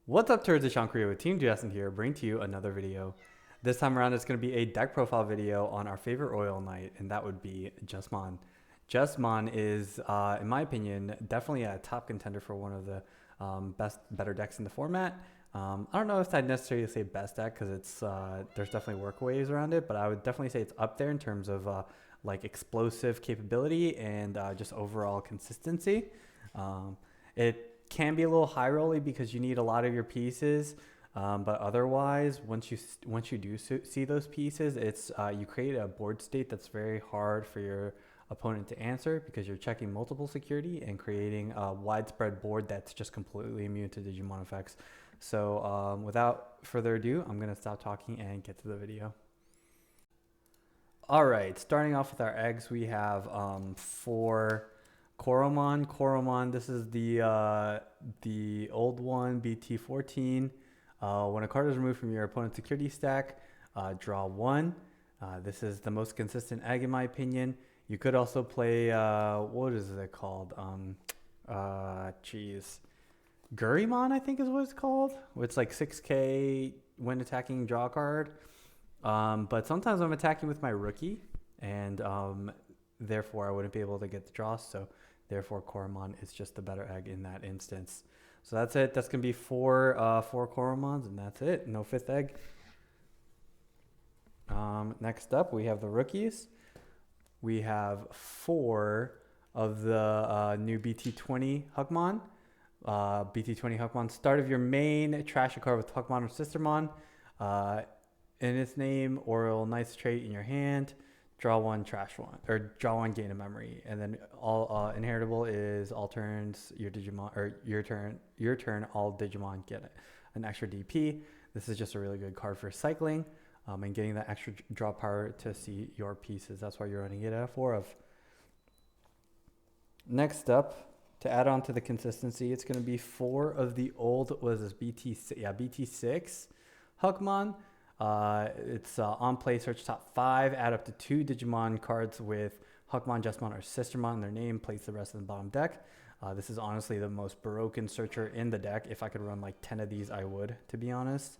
What's up, Turds of Sean Korea with Team Jesmon here, bringing to you another video. This time around, it's going to be a deck profile video on our favorite Royal Knight, and that would be Jesmon. Jesmon is, in my opinion, definitely a top contender for one of the better decks in the format. I don't know if I'd necessarily say best deck because it's there's definitely workaways around it, but I would definitely say it's up there in terms of like explosive capability and just overall consistency. It can be a little high rolly because you need a lot of your pieces, but otherwise, once you do see those pieces, it's you create a board state that's very hard for your opponent to answer because you're checking multiple security and creating a widespread board that's just completely immune to Digimon effects. So without further ado, I'm gonna stop talking and get to the video. All right, starting off with our eggs, we have four Koromon. Koromon, this is the old one, BT14. When a card is removed from your opponent's security stack, draw one. This is the most consistent egg in my opinion. You could also play, what is it called? Gurimon, I think is what it's called. It's like 6k when attacking, draw a card. But sometimes I'm attacking with my rookie, and therefore I wouldn't be able to get the draw. So therefore Koromon is just the better egg in that instance. So that's it. That's gonna be four Koromons, and that's it. No fifth egg. Next up, we have the rookies. We have four of the new BT20 Hugmon. BT20 Hugmon. Start of your main, trash a card with Hugmon or Sistermon in its name, or it'll nice trait in your hand. Draw one, trash one, or draw one, gain a memory, and then all inheritable is all turns your Digimon, or your turn all Digimon get an extra DP. This is just a really good card for cycling and getting that extra draw power to see your pieces. That's why you're running it at 4 of. Next up, to add on to the consistency, it's going to be 4 of the old, what is this, BT6 Hugmon. It's on play, search top 5, add up to 2 Digimon cards with Hugmon, Jesmon, or Sistermon in their name, place the rest of the bottom deck. This is honestly the most broken searcher in the deck. If I could run like 10 of these, I would, to be honest.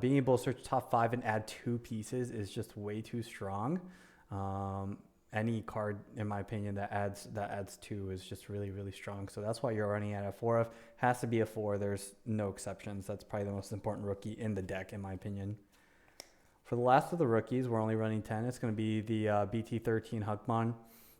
Being able to search top 5 and add 2 pieces is just way too strong. Any card, in my opinion, that adds 2 is just really, really strong. So that's why you're running at a 4 of. Has to be a 4. There's no exceptions. That's probably the most important rookie in the deck, in my opinion. For the last of the rookies, we're only running 10. It's going to be the BT13 Hugmon.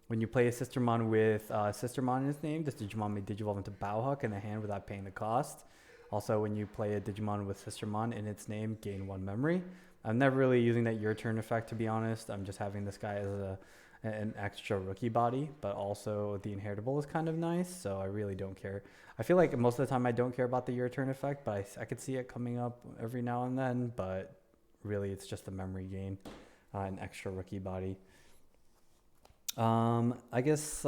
When you play a Sistermon with Sistermon in its name, this Digimon may digivolve into Bauhuck in the hand without paying the cost. Also, when you play a Digimon with Sistermon in its name, gain 1 memory. I'm never really using that your turn effect, to be honest. I'm just having this guy as an extra rookie body, but also the inheritable is kind of nice, so I really don't care. I feel like most of the time I don't care about the your turn effect, but I could see it coming up every now and then, but really it's just a memory gain, an extra rookie body. I guess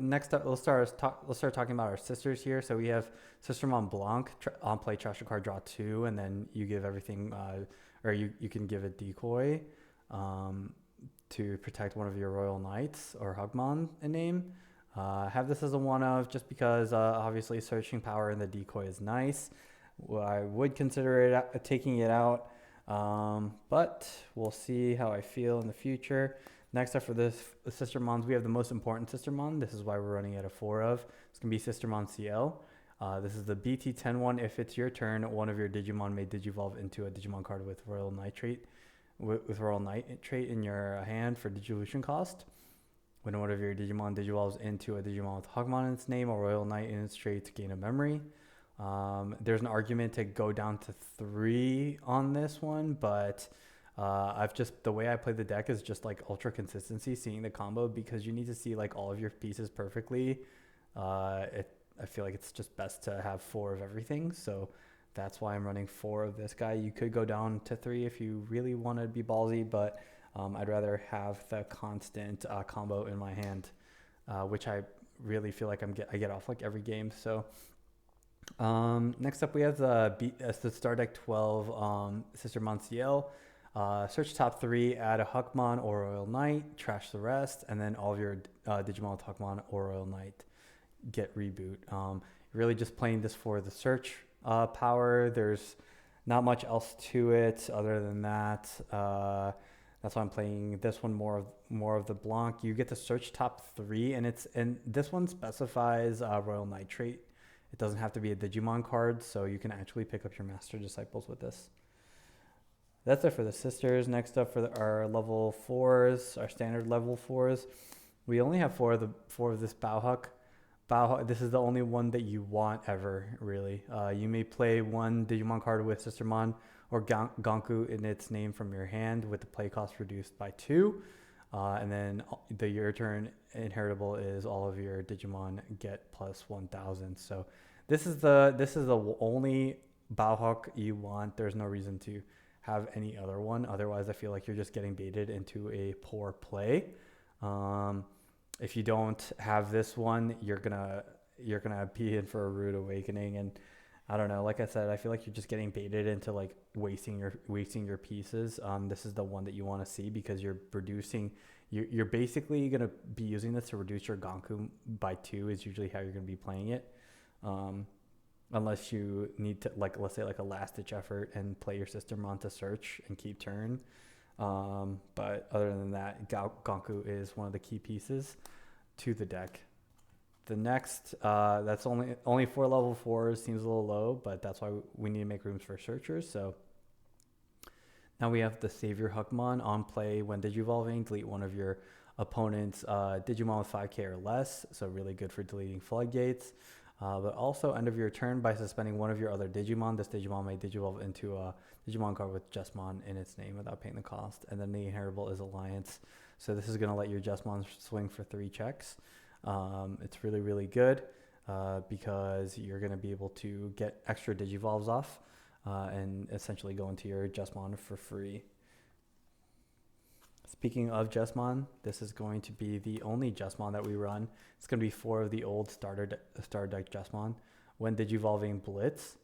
next up, let's start talking about our sisters here. So we have Sistermon Blanc, on play, trash a card, draw 2, and then you give everything, or you can give a decoy to protect one of your Royal Knights or Hugmon in name. Have this as a 1 of just because obviously searching power in the decoy is nice. I would consider it taking it out, but we'll see how I feel in the future. Next up for this Sistermons, we have the most important Sistermon. This is why we're running at a 4 of. It's going to be Sistermon CL. This is the BT10 one. If it's your turn, one of your Digimon may digivolve into a Digimon card with Royal Knight trait, in your hand for Digivolution cost. When one of your Digimon digivolves into a Digimon with Hugmon in its name or Royal Knight in its trait to gain a memory. There's an argument to go down to 3 on this one, but the way I play the deck is just like ultra consistency, seeing the combo, because you need to see like all of your pieces perfectly. I feel like it's just best to have 4 of everything. So that's why I'm running 4 of this guy. You could go down to 3 if you really want to be ballsy, but I'd rather have the constant combo in my hand, which I really feel like I get off like every game. So next up we have the Star Deck 12 Sistermon CL. Search top 3, add a Hugmon or Royal Knight, trash the rest, and then all of your Digimon with Hugmon or Royal Knight get reboot. Really just playing this for the search power. There's not much else to it other than that. That's why I'm playing this one more of the Blanc. You get to search top 3, and this one specifies Royal Knight trait. It doesn't have to be a Digimon card, so you can actually pick up your Master Disciples with this. That's it for the sisters. Next up for our level 4s, our standard level 4s. We only have four of this Bauhawk. This is the only one that you want ever, really. You may play one Digimon card with Sistermon or Ganku in its name from your hand with the play cost reduced by 2. And then your turn inheritable is all of your Digimon get plus 1,000. So this is the only Bauhawk you want. There's no reason to have any other one. Otherwise, I feel like you're just getting baited into a poor play. If you don't have this one, you're gonna be in for a rude awakening. And I don't know, like I said, I feel like you're just getting baited into like wasting your pieces. This is the one that you want to see because you're basically gonna be using this to reduce your Ganku by 2 is usually how you're gonna be playing it. Unless you need to, like, let's say like a last ditch effort and play your Sistermon to search and keep turn. But other than that, Ganku is one of the key pieces to the deck. The next, that's only 4 level 4s, seems a little low, but that's why we need to make rooms for searchers. So now we have the Savior Huckmon on play. When Digivolving, delete one of your opponent's Digimon with 5k or less, so really good for deleting floodgates. But also end of your turn by suspending one of your other Digimon. This Digimon may Digivolve into a Digimon card with Jesmon in its name without paying the cost. And then the inheritable is Alliance. So this is going to let your Jesmon swing for 3 checks. It's really, really good because you're going to be able to get extra Digivolves off and essentially go into your Jesmon for free. Speaking of Jesmon, this is going to be the only Jesmon that we run. It's going to be 4 of the old starter deck Jesmon. When Digivolving Blitz,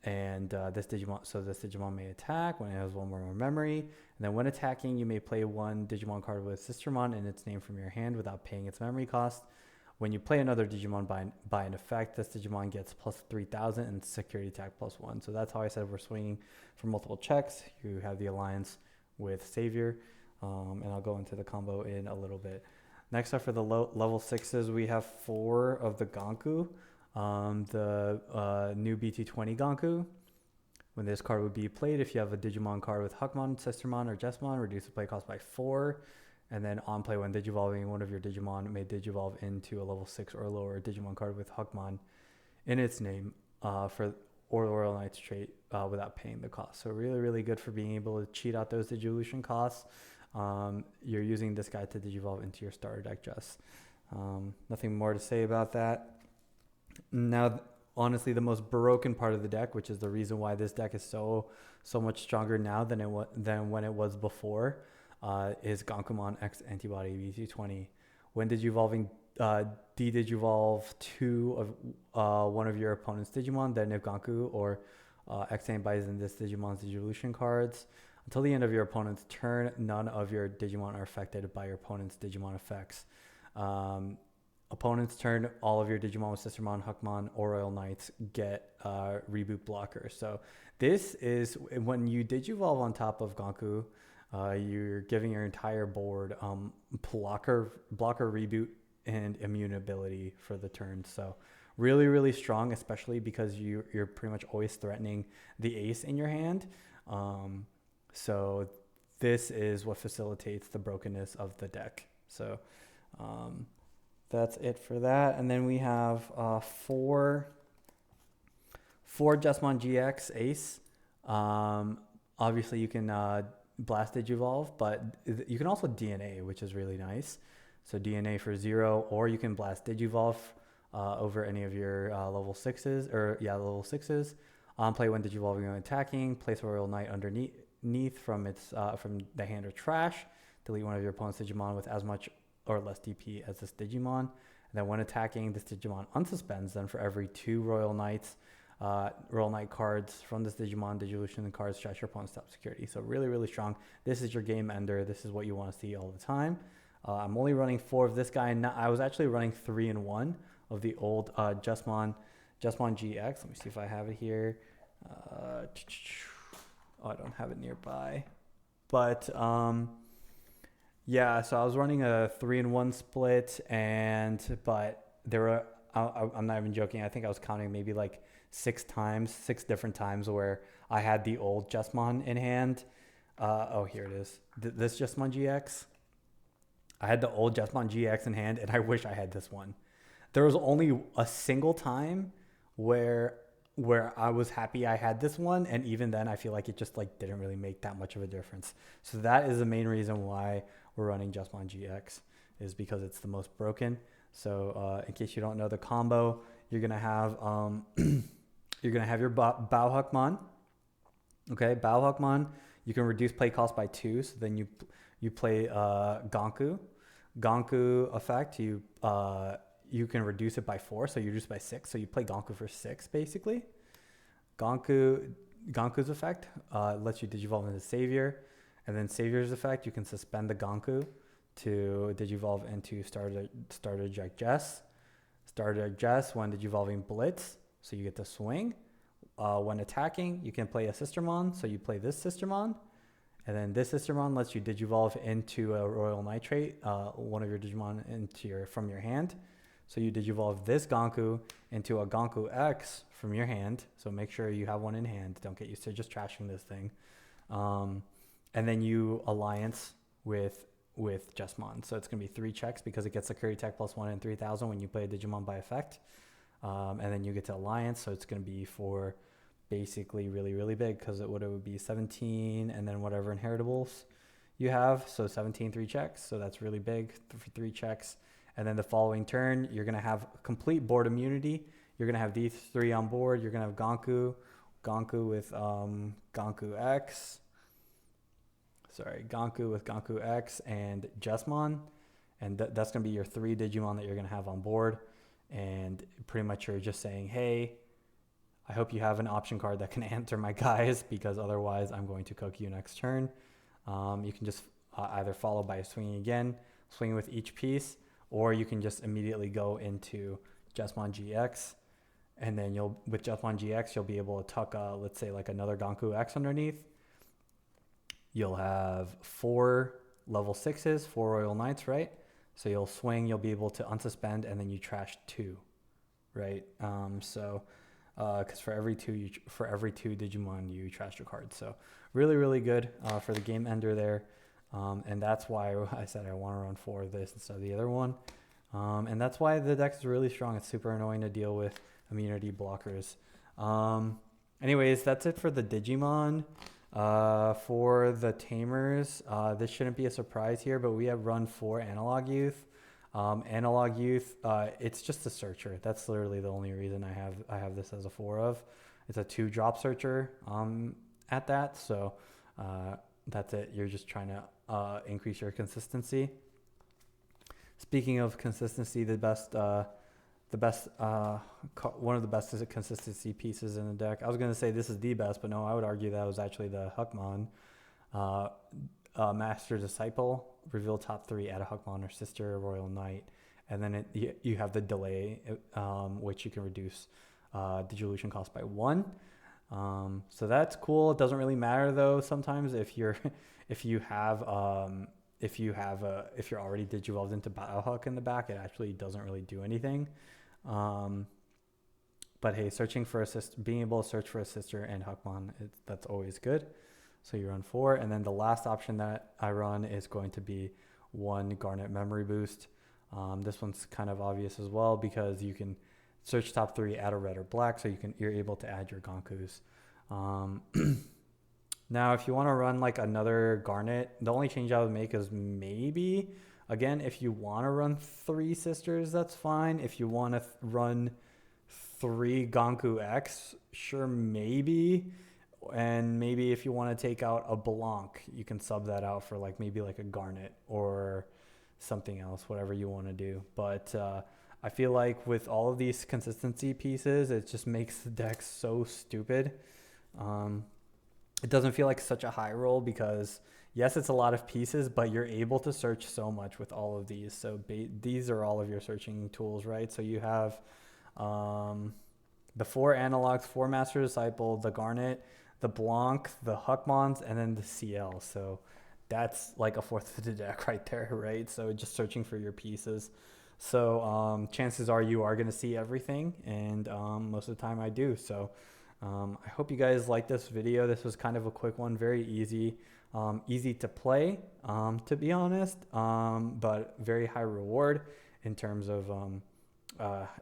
this Digimon may attack when it has 1 more memory. And then when attacking, you may play 1 Digimon card with Sistermon in its name from your hand without paying its memory cost. When you play another Digimon by an effect, this Digimon gets plus 3,000 and security attack plus 1. So that's how I said we're swinging for multiple checks. You have the Alliance with Savior, and I'll go into the combo in a little bit. Next up for the level 6s, we have 4 of the Ganku. The new BT20 Ganku. When this card would be played, if you have a Digimon card with Huckmon, Sistermon, or Jesmon, reduce the play cost by 4. And then on play, when Digivolving, one of your Digimon may Digivolve into a level 6 or lower Digimon card with Huckmon in its name or Royal Knight's trait without paying the cost. So really, really good for being able to cheat out those Digivolution costs. You're using this guy to Digivolve into your starter deck just. Nothing more to say about that. Now, honestly, the most broken part of the deck, which is the reason why this deck is so much stronger now than when it was before, is Gankumon X Antibody BT20. When Digivolving, de-Digivolve 2 of one of your opponent's Digimon, then if Ganku or X Antibodies in this Digimon's Digivolution cards. Until the end of your opponent's turn, none of your Digimon are affected by your opponent's Digimon effects. Opponent's turn, all of your Digimon with Sistermon, Huckmon, or Royal Knights get reboot blockers. So this is when you Digivolve on top of Ganku, you're giving your entire board blocker, reboot, and immune ability for the turn. So really, really strong, especially because you're pretty much always threatening the ace in your hand. So this is what facilitates the brokenness of the deck. So that's it for that. And then we have 4 Jesmon GX Ace. Obviously, you can blast Digivolve, but you can also DNA, which is really nice. So DNA for 0, or you can blast Digivolve over any of your level 6s, level 6s. On play, when Digivolving and attacking, place a Royal Knight underneath from the hand or trash. Delete one of your opponent's Digimon with as much or less DP as this Digimon. And then when attacking, this Digimon unsuspends. Then for every 2 Royal Knight cards from this Digimon, Digivolution cards, trash your opponent's top security. So really, really strong. This is your game ender. This is what you want to see all the time. I'm only running 4 of this guy. Now, I was actually running 3 and 1 of the old Jesmon Jesmon GX. Let me see if I have it here. I don't have it nearby. But yeah, so I was running a 3-in-1 split, but there were, I'm not even joking, I think I was counting maybe like 6 different times where I had the old Jesmon in hand. Oh, here it is. This Jesmon GX. I had the old Jesmon GX in hand, and I wish I had this one. There was only a single time where I was happy I had this one, and even then I feel like it just like didn't really make that much of a difference. So that is the main reason why we're running Jesmon GX, is because it's the most broken. So in case you don't know the combo, you're gonna have you're gonna have your Bauhackmon. Okay, Bauhackmon. You can reduce play cost by 2. So then you play Gonku. Gonku effect. You can reduce it by 4, so you reduce by 6. So you play Gonku for 6 basically. Gonku's effect lets you digivolve into Savior, and then Savior's effect, you can suspend the Gonku to digivolve into Starter Eject Jess. Starter Eject Jess when digivolving Blitz, so you get to swing. When attacking, you can play a Sistermon, so you play this Sistermon, and then this Sistermon lets you digivolve into a Royal Nitrate, one of your Digimon from your hand. So you digivolve this Gonku into a Gonku X from your hand. So make sure you have one in hand. Don't get used to just trashing this thing. And then you alliance with Jesmon. So it's going to be 3 checks because it gets a Curry Tech +1 in 3,000 when you play a Digimon by effect. And then you get to alliance. So it's going to be for basically really, really big, because it would be 17 and then whatever inheritables you have. So 17 3 checks. So that's really big for 3 checks. And then the following turn, you're going to have complete board immunity. You're going to have these 3 on board. You're going to have Gonku with Gonku X. Gonku with Gonku X and Jesmon. And that's going to be your 3 Digimon that you're going to have on board. And pretty much you're just saying, hey, I hope you have an option card that can answer my guys, because otherwise I'm going to cook you next turn. You can just either follow by swinging again, swing with each piece, or you can just immediately go into Jesmon GX, and then with Jesmon GX, you'll be able to tuck, let's say like another Gonku X underneath. You'll have 4 level 6s, 4 Royal Knights, right? So you'll swing, you'll be able to unsuspend, and then you trash 2, right? Because for every 2 Digimon, you trash your card. So really, really good for the game ender there. And that's why I said I want to run 4 of this instead of the other one. And that's why the deck is really strong. It's super annoying to deal with immunity blockers. Anyways, that's it for the Digimon. For the Tamers, this shouldn't be a surprise here, but we have run 4 Analog Youth. Analog Youth, it's just a searcher. That's literally the only reason I have this as a 4 of. It's a 2-drop searcher at that. So that's it. You're just trying to increase your consistency. Speaking of consistency, one of the best consistency pieces in the deck. I was going to say this is the best, but no, I would argue that was actually the Huckmon. Master Disciple, reveal top 3, add a Huckmon or sister, Royal Knight, and then you have the delay, which you can reduce Digivolution cost by 1. So that's cool. It doesn't really matter though. Sometimes if you're already digivolved into Biohuck in the back, it actually doesn't really do anything. But hey, being able to search for a sister and Huckmon, that's always good. So you run 4, and then the last option that I run is going to be 1 Garnet Memory Boost. This one's kind of obvious as well, because you can search top 3, add a red or black, so you're able to add your Gonkus. Now, if you want to run like another Garnet, the only change I would make is maybe, again, if you want to run 3 sisters, that's fine. If you want to run 3 Gonku X, sure, maybe. And maybe if you want to take out a Blanc, you can sub that out for maybe a Garnet or something else, whatever you want to do. But I feel like with all of these consistency pieces, it just makes the deck so stupid. It doesn't feel like such a high roll because, yes, it's a lot of pieces, but you're able to search so much with all of these. So these are all of your searching tools, right? So you have the 4 analogs, 4 Master Disciple, the Garnet, the Blanc, the Huckmons, and then the CL. So that's like a fourth of the deck right there, right? So just searching for your pieces. So chances are you are going to see everything, and most of the time I do. So I hope you guys like this video. This was kind of a quick one, very easy. Easy to play, to be honest, but very high reward in terms of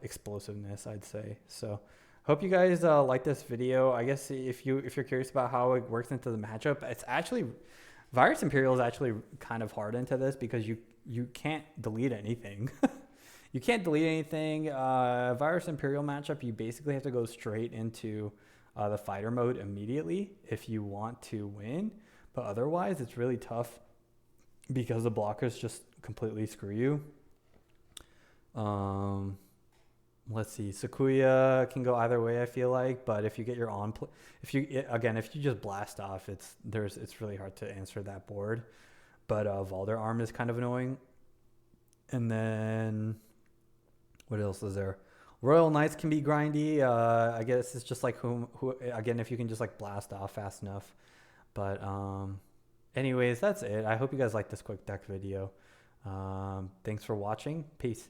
explosiveness, I'd say. So hope you guys like this video. I guess if you're curious about how it works into the matchup, it's actually Virus Imperial is actually kind of hard into this because you can't delete anything. You can't delete anything. Virus Imperial matchup, you basically have to go straight into the fighter mode immediately if you want to win. But otherwise, it's really tough because the blockers just completely screw you. Let's see. Sakuya can go either way, I feel like. But if you get your if you just blast off, it's really hard to answer that board. But Valder Arm is kind of annoying. And then what else is there? Royal Knights can be grindy. I guess it's just like who again, if you can just like blast off fast enough. But anyways, that's it. I hope you guys like this quick deck video. Thanks for watching. Peace.